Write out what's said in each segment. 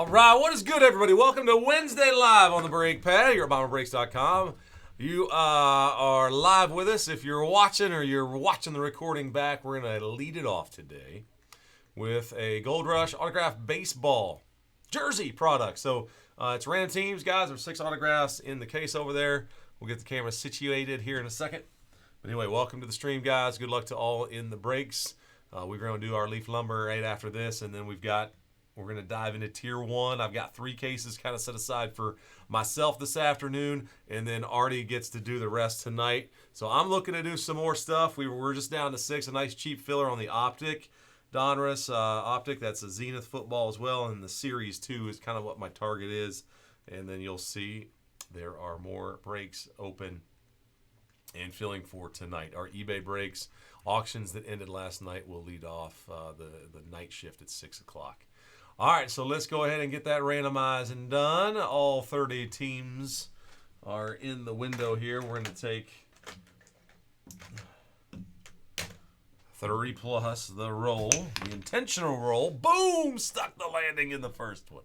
All right, what is good, everybody? Welcome to Wednesday Live on the Brake Pad. You're at BomberBrakes.com. You are live with us. If you're watching or you're watching the recording back, we're going to lead it off today with a Gold Rush autographed baseball jersey product. So it's random teams, guys. There's 6 autographs in the case over there. We'll get the camera situated here in a second. But anyway, welcome to the stream, guys. Good luck to all in the breaks. We're going to do our leaf lumber right after this, and then we're going to dive into Tier 1. I've got 3 cases kind of set aside for myself this afternoon, and then Artie gets to do the rest tonight. So I'm looking to do some more stuff. We're just down to 6, a nice cheap filler on the Optic. Donruss Optic, that's a Zenith football as well, and the Series 2 is kind of what my target is. And then you'll see there are more breaks open and filling for tonight. Our eBay breaks, auctions that ended last night will lead off the night shift at 6 o'clock. All right, so let's go ahead and get that randomized and done. All 30 teams are in the window here. We're going to take 30 plus the roll, the intentional roll. Boom! Stuck the landing in the first one.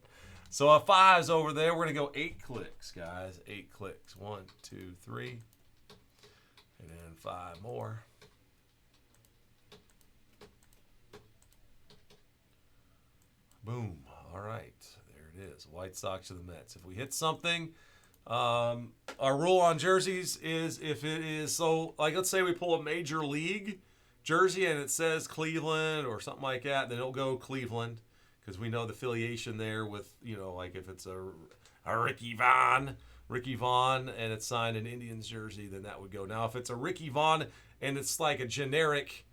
So a 5's over there. We're going to go 8 clicks, guys. 8 clicks. 1, 2, 3. And then 5 more. Boom. All right. There it is. White Sox to the Mets. If we hit something, our rule on jerseys is if it is, so like let's say we pull a major league jersey and it says Cleveland or something like that, then it'll go Cleveland because we know the affiliation there with, like if it's a Ricky Vaughn, and it's signed an Indians jersey, then that would go. Now, if it's a Ricky Vaughn and it's like a generic,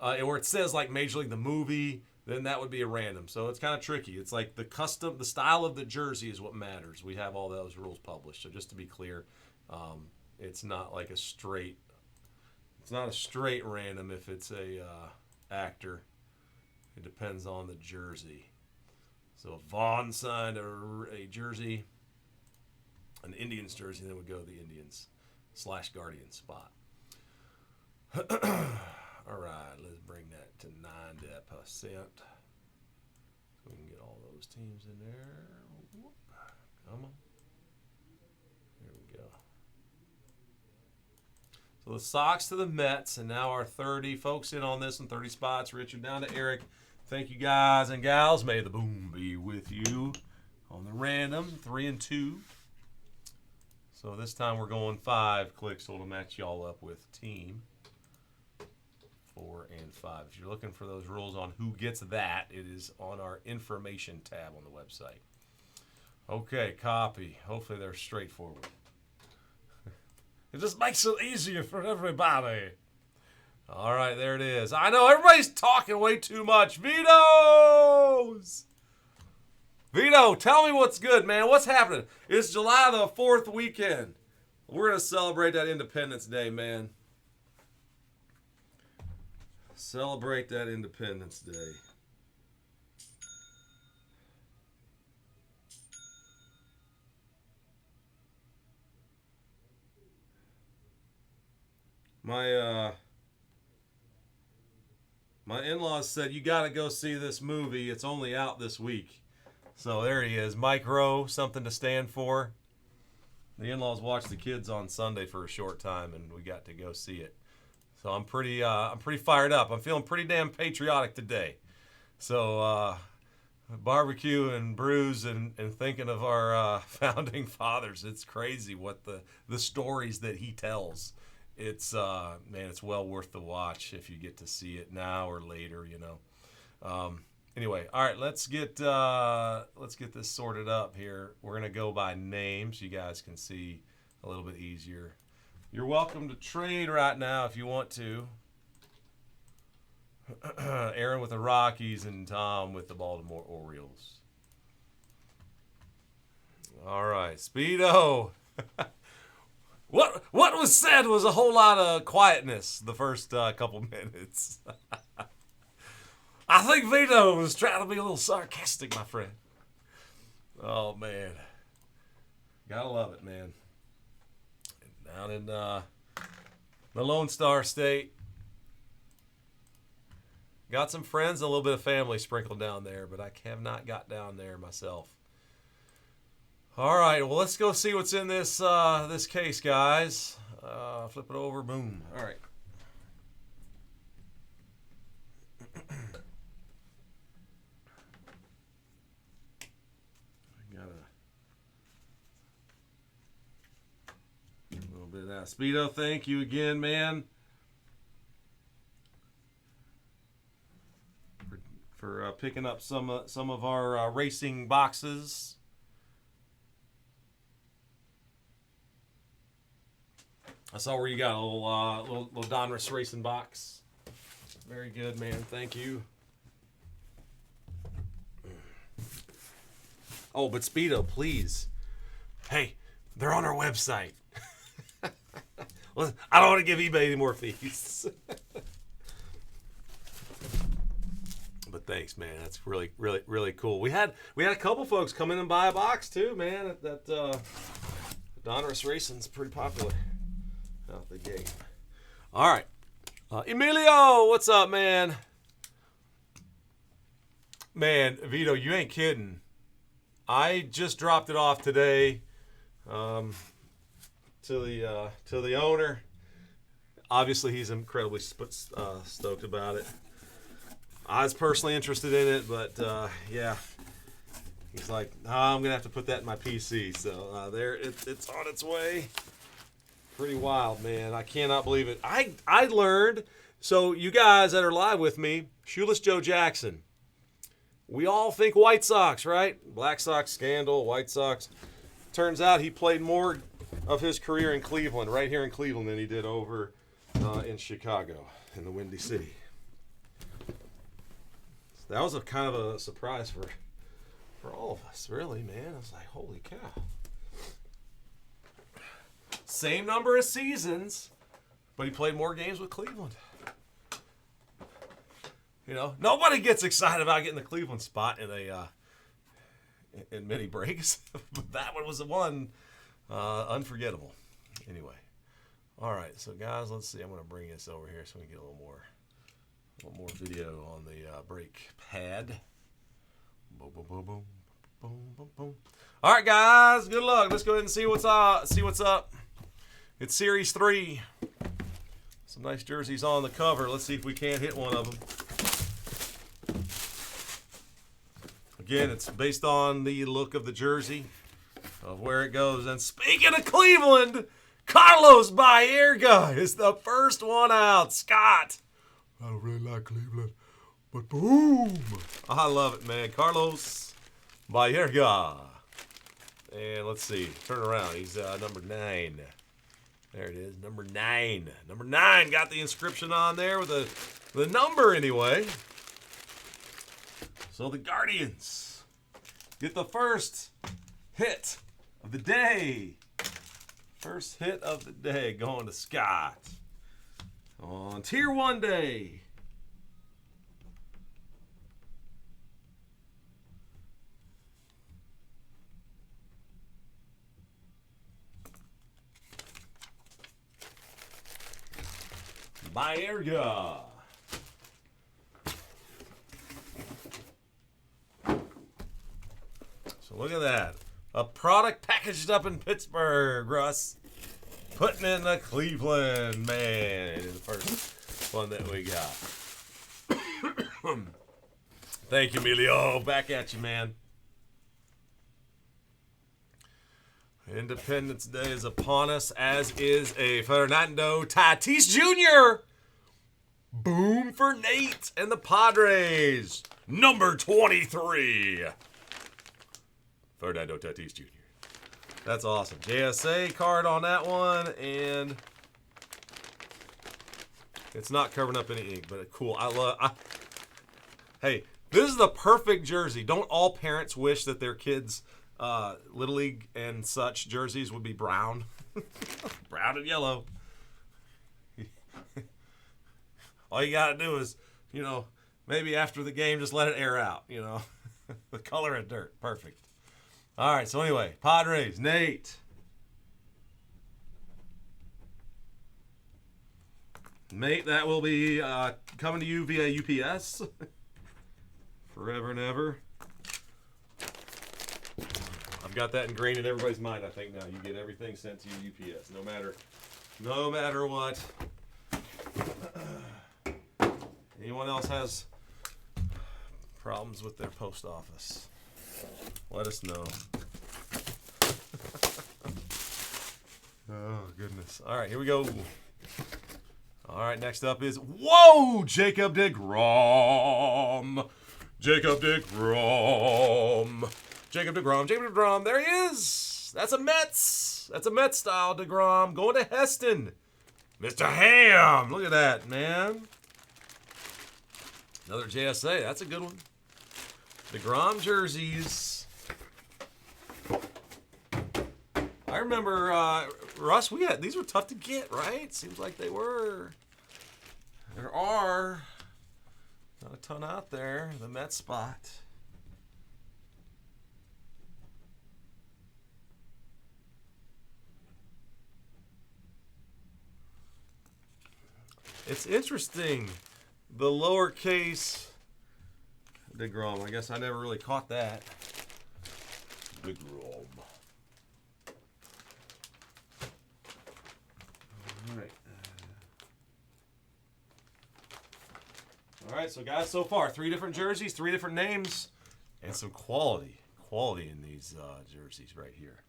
or it says like Major League the movie, then that would be a random. So it's kind of tricky. It's like the style of the jersey is what matters. We have all those rules published. So just to be clear, it's not like it's not a straight random if it's a actor. It depends on the jersey. So if Vaughn signed a jersey, an Indians jersey, then it would go to the Indians / Guardians spot. All right, let's bring that to 90%. So we can get all those teams in there. Whoop. Come on. There we go. So the Sox to the Mets, and now our 30 folks in on this one, 30 spots. Richard down to Eric. Thank you, guys and gals. May the boom be with you on the random, 3 and 2. So this time we're going 5 clicks, so it'll match y'all up with team 4 and 5. If you're looking for those rules on who gets that, it is on our information tab on the website. Okay, copy. Hopefully they're straightforward. It just makes it easier for everybody. All right, there it is. I know everybody's talking way too much. Vito's! Vito, tell me what's good, man. What's happening? It's July the 4th weekend. We're going to celebrate that Independence Day, man. Celebrate that Independence Day. My in-laws said, you got to go see this movie. It's only out this week. So there he is, Mike Rowe, something to stand for. The in-laws watched the kids on Sunday for a short time, and we got to go see it. So I'm pretty fired up. I'm feeling pretty damn patriotic today. So barbecue and brews and thinking of our founding fathers. It's crazy what the stories that he tells. It's it's well worth the watch if you get to see it now or later. Anyway, all right, let's get this sorted up here. We're gonna go by name so you guys can see a little bit easier. You're welcome to trade right now if you want to. Aaron with the Rockies and Tom with the Baltimore Orioles. All right, Speedo. What was said was a whole lot of quietness the first couple minutes. I think Vito was trying to be a little sarcastic, my friend. Oh, man. Gotta love it, man. Down in the Lone Star State. Got some friends and a little bit of family sprinkled down there, but I have not got down there myself. All right, well, let's go see what's in this this case, guys. Flip it over. Boom. All right. A little bit of that. Speedo, thank you again, man, for picking up some of our racing boxes. I saw where you got a little Donruss racing box. Very good, man. Thank you. Oh, but Speedo, please. Hey, they're on our website. I don't want to give eBay any more fees. But thanks, man. That's really, really, really cool. We had a couple folks come in and buy a box too, man. That Donruss Racing's pretty popular out the gate. All right, Emilio, what's up, man? Man, Vito, you ain't kidding. I just dropped it off today to the owner. Obviously, he's incredibly stoked about it. I was personally interested in it, but yeah, he's like, I'm gonna have to put that in my PC. So there, it's on its way. Pretty wild, man. I cannot believe it. I learned. So you guys that are live with me, Shoeless Joe Jackson. We all think White Sox, right? Black Sox scandal, White Sox. Turns out he played more of his career in Cleveland, right here in Cleveland, than he did over in Chicago, in the Windy City. So that was a kind of a surprise for all of us, really, man. I was like, holy cow. Same number of seasons, but he played more games with Cleveland. You know, nobody gets excited about getting the Cleveland spot in mini breaks, but that one was the one unforgettable. Anyway, all right, so guys, let's see. I'm going to bring this over here so we can get a little more video on the brake pad. Boom, boom, boom, boom, boom, boom, boom. All right, guys, good luck. Let's go ahead and see what's up. It's Series 3. Some nice jerseys on the cover. Let's see if we can't hit one of them. Again, it's based on the look of the jersey, of where it goes. And speaking of Cleveland, Carlos Baerga is the first one out. Scott. I don't really like Cleveland, but boom. I love it, man. Carlos Baerga. And let's see. Turn around. He's number 9. There it is, number 9. Number 9 got the inscription on there with the number anyway. So the Guardians get the first hit of the day. First hit of the day going to Scott on Tier 1 day. Baerga. So look at that. A product packaged up in Pittsburgh, Russ. Putting in the Cleveland, man. The first one that we got. Thank you, Emilio. Back at you, man. Independence Day is upon us, as is a Fernando Tatis Jr. Boom for Nate and the Padres. Number 23. Fernando Tatis Jr. That's awesome. JSA card on that one, and it's not covering up any ink, but cool. Hey, this is the perfect jersey. Don't all parents wish that their kids' Little League and such jerseys would be brown? Brown and yellow. All you got to do is, maybe after the game, just let it air out, The color of dirt. Perfect. All right, so anyway, Padres, Nate. Mate, that will be coming to you via UPS. Forever and ever. I've got that ingrained in everybody's mind, I think, now. You get everything sent to your UPS, no matter what. Anyone else has problems with their post office, let us know. Oh, goodness. All right, here we go. All right, next up is, whoa, Jacob deGrom. Jacob deGrom. Jacob deGrom. Jacob deGrom. There he is. That's a Mets. That's a Mets style deGrom going to Heston. Mr. Ham. Look at that, man. Another JSA. That's a good one. deGrom jerseys. I remember, Russ, these were tough to get, right? Seems like they were. There are not a ton out there. The Mets spot. It's interesting. The lowercase deGrom. I guess I never really caught that. deGrom. All right, so guys, so far, 3 different jerseys, 3 different names, and some quality in these jerseys right here.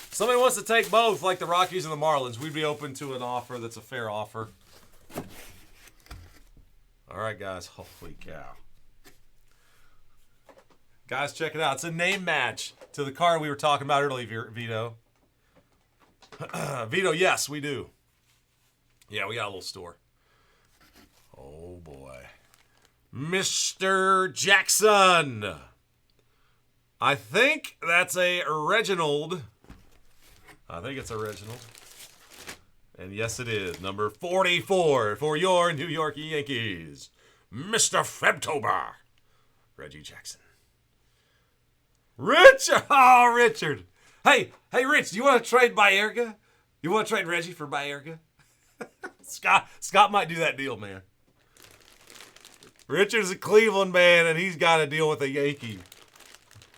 Somebody wants to take both, like the Rockies and the Marlins. We'd be open to an offer that's a fair offer. All right, guys. Holy cow. Guys, check it out. It's a name match to the card we were talking about earlier, Vito. Vito, yes, we do. Yeah, we got a little store. Oh, boy. Mr. Jackson. I think that's a Reginald. I think it's a Reginald. And yes, it is. Number 44 for your New York Yankees. Mr. Febtober. Reggie Jackson. Richard! Oh, Richard. Hey, Rich, do you want to trade Baerga? You want to trade Reggie for Baerga? Scott might do that deal, man. Richard's a Cleveland man, and he's got to deal with a Yankee.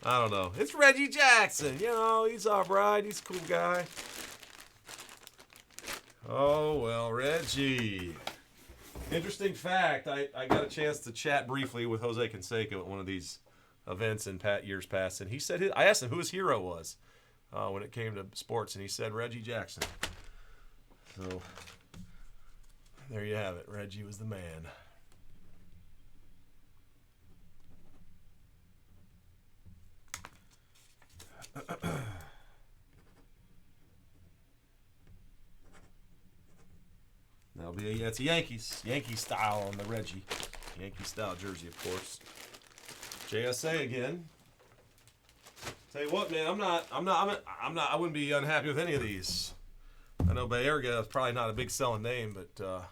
I don't know. It's Reggie Jackson. You know, he's all right. He's a cool guy. Oh, well, Reggie. Interesting fact, I got a chance to chat briefly with Jose Canseco at one of these events in years past, and he said, I asked him who his hero was when it came to sports, and he said Reggie Jackson. So there you have it. Reggie was the man. That's a Yankee style on the Reggie. Yankee style jersey, of course. JSA again. Tell you what, man, I wouldn't be unhappy with any of these. I know Baerga is probably not a big selling name, but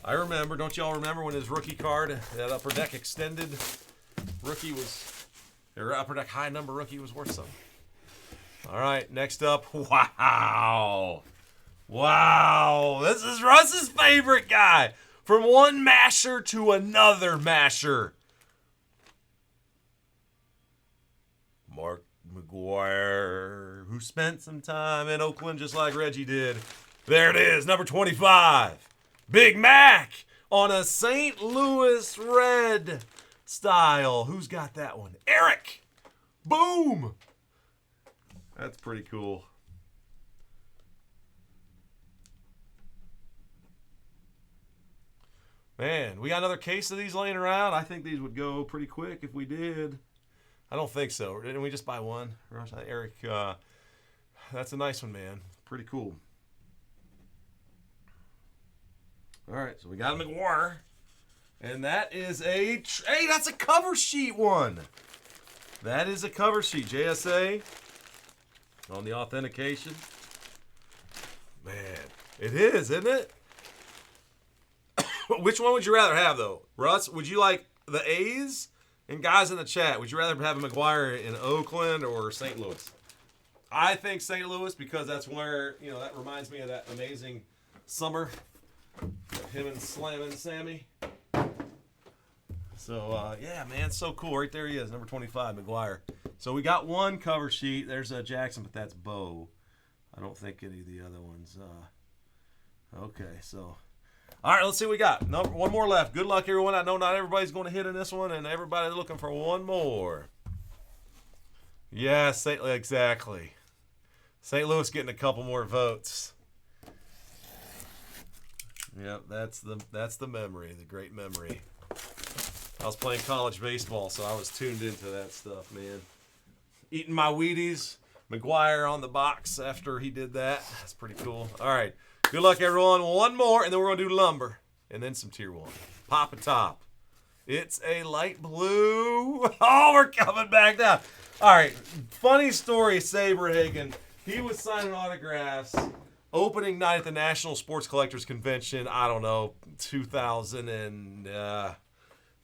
I remember, don't y'all remember when his rookie card, that upper deck extended rookie was, or upper deck high number rookie was worth something. All right, next up, wow. This is Russ's favorite guy. From one masher to another masher. Mark McGwire, who spent some time in Oakland just like Reggie did. There it is, number 25. Big Mac on a St. Louis red style. Who's got that one? Eric. Boom. That's pretty cool. Man, we got another case of these laying around. I think these would go pretty quick if we did. I don't think so. Didn't we just buy one? Eric, that's a nice one, man. Pretty cool. All right, so we got a McGuire. And that is hey, that's a cover sheet one. That is a cover sheet. JSA on the authentication. Man, it is, isn't it? Which one would you rather have, though? Russ, would you like the A's And guys in the chat, would you rather have a McGuire in Oakland or St. Louis? I think St. Louis because that's where, that reminds me of that amazing summer. Him and Slammin' Sammy. So, yeah, man, so cool. Right there he is, number 25, McGuire. So we got one cover sheet. There's Jackson, but that's Bo. I don't think any of the other ones. Okay, so. All right, let's see what we got. One more left. Good luck, everyone. I know not everybody's going to hit in this one, and everybody's looking for one more. Yeah, exactly. St. Louis getting a couple more votes. Yep, that's the memory, the great memory. I was playing college baseball, so I was tuned into that stuff, man. Eating my Wheaties. McGuire on the box after he did that. That's pretty cool. All right. Good luck, everyone. One more, and then we're going to do lumber. And then some tier 1. Pop a top. It's a light blue. Oh, we're coming back down. All right. Funny story, Saberhagen. He was signing autographs opening night at the National Sports Collectors Convention, I don't know, 2000 and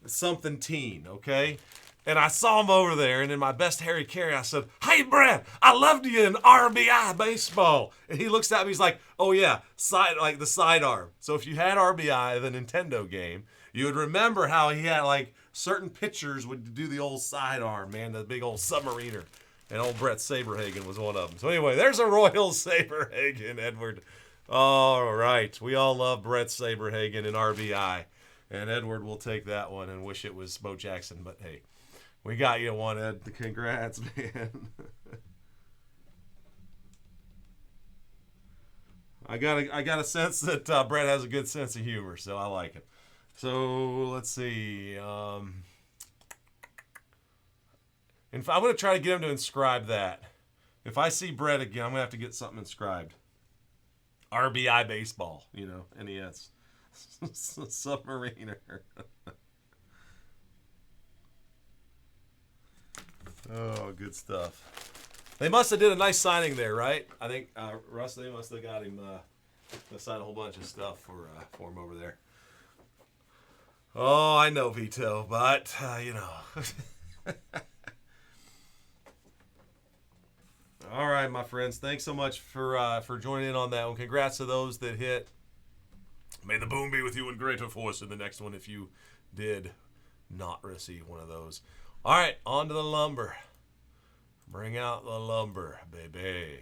something teen, okay? And I saw him over there, and in my best Harry Carey, I said, "Hey, Brad, I loved you in RBI baseball." And he looks at me, he's like, "Oh, yeah, the sidearm." So if you had RBI, the Nintendo game, you would remember how he had, certain pitchers would do the old sidearm, man, the big old submariner. And old Brett Saberhagen was one of them. So anyway, there's a Royal Saberhagen, Edward. All right. We all love Brett Saberhagen and RBI. And Edward will take that one and wish it was Bo Jackson. But, hey, we got you one, Ed. Congrats, man. I got a sense that Brett has a good sense of humor, so I like it. So let's see. I'm going to try to get him to inscribe that. If I see Brett again, I'm going to have to get something inscribed. RBI baseball, NES. Submariner. Oh, good stuff. They must have did a nice signing there, right? I think, Russ, they must have got him to sign a whole bunch of stuff for him over there. Oh, I know, Vito, but, All right, my friends. Thanks so much for joining in on that one. Congrats to those that hit. May the boom be with you in greater force in the next one if you did not receive one of those. All right, on to the lumber. Bring out the lumber, baby.